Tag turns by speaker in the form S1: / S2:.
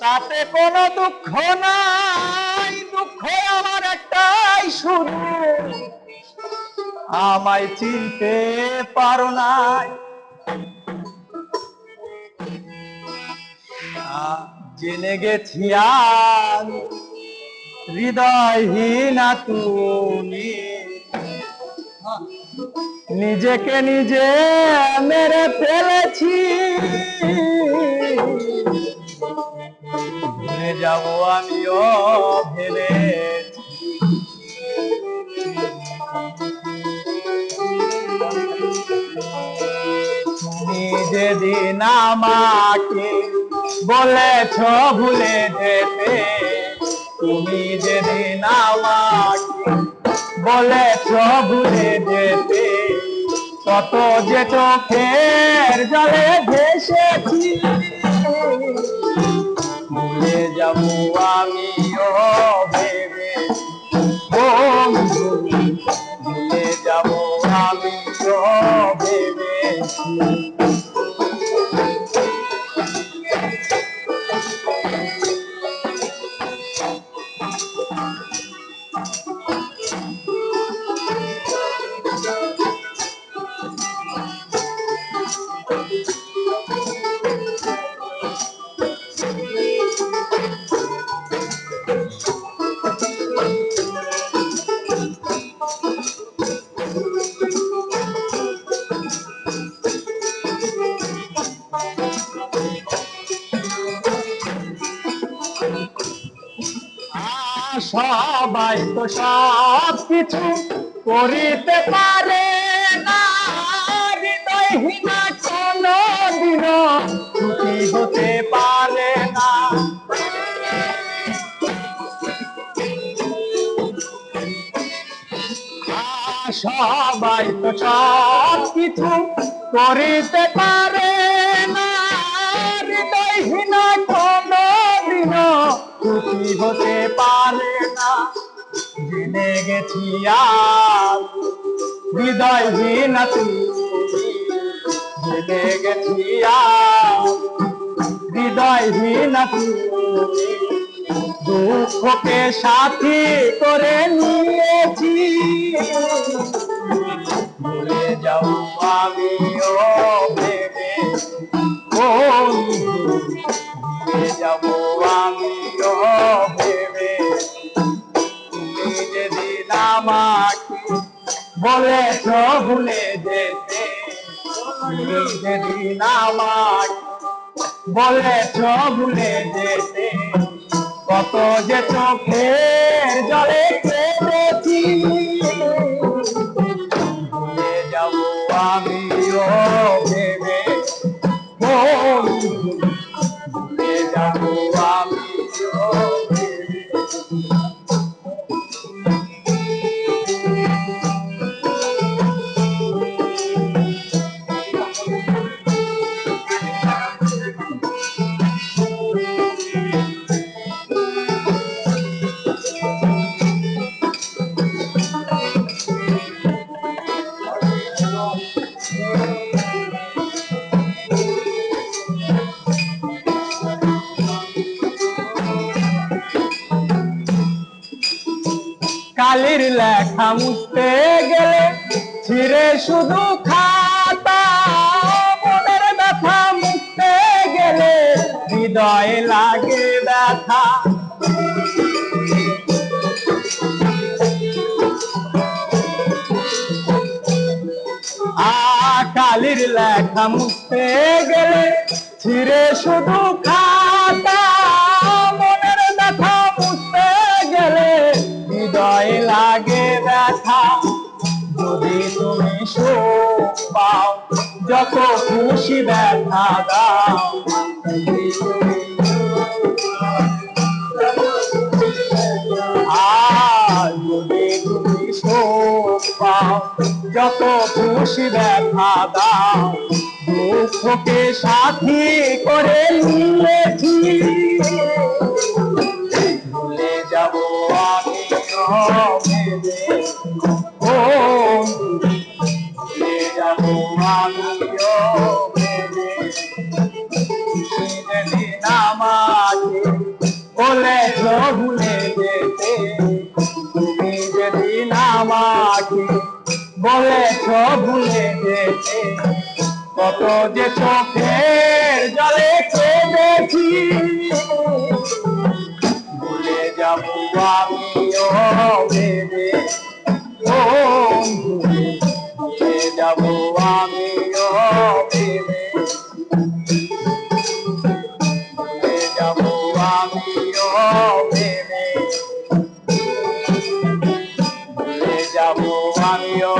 S1: তাতে কোনো দুঃখ নাই, দুঃখ আমার একটাই শুধু আমায় চিনতে পারো নাই। জেনে গেছি আমি হৃদয়হীনা তুমি, নিজেকে নিজে মেরে ফেলেছি। ভুলে যাব আমিও ভেবেছি, তুমি যেদিন আমাকে বলেছ ভুলে যেতে, তুমি যেদিন আমাকে বলেছ ভুলে যেতে, কত যে চোখের জলে ভেসেছি। ভুলে যাব আমিও ভেবে বন্ধু, ভুলে যাব আমিও ভেবেছি। সবাই তো সব কিছু করিতে পারে না, হৃদয়হীনা কোনদিনও সুখী হতে পারে না। সবাই তো সব কিছু করিতে পারে না, হৃদয়হীনা কোনদিনও সুখী হতে পারে না। জেনে গেছি আজ হৃদয়হীনা তুমি, জেনে গেছি আজ হৃদয়হীনা তুমি, দুঃখকে সাথী করে নিয়েছি। ভুলে যাব আমিও ভেবে বন্ধু, ভুলে যাব আমিও ভেবে, তুমি যেদিন আমাকে বলেছ ভুলে যেতে, তুমি যেদিন আমাকে বলেছ ভুলে যেতে, কত যে চোখের জলে কেঁদেছি। ভুলে যাব আমিও ভেবে বন্ধু, ভুলে যাব আমিও ভেবে। কালির লেখা মুছতে গেলে ছিঁড়ে শুধু খাতা, মনের ব্যথা মুছতে গেলে হৃদয়ে লাগে ব্যথা। কালির লেখা মুছতে গেলে ছিঁড়ে শুধু খাতা, মনের ব্যথা মুছতে গেলে হৃদয়ে লাগে ব্যথা। যদি তুমি সুখ পাও যত খুশি ব্যথা দাও, আর যদি তুমি সুখ পাও যত খুশি ব্যথা দাও, দুঃখকে সাথী করে নিয়েছি। ভুলে যাব আমিও ভেবে বন্ধু, ভুলে যাব আমিও ভেবে, যেদিন আমাকে সব ভুলে যেতে, কত যে চোখের জলে কেঁদেছি, ভুলে যাব আমিও ভেবে, ও ভুলে যাব আমিও ভেবে, ভুলে যাব আমিও ভেবে, ভুলে যাব আমিও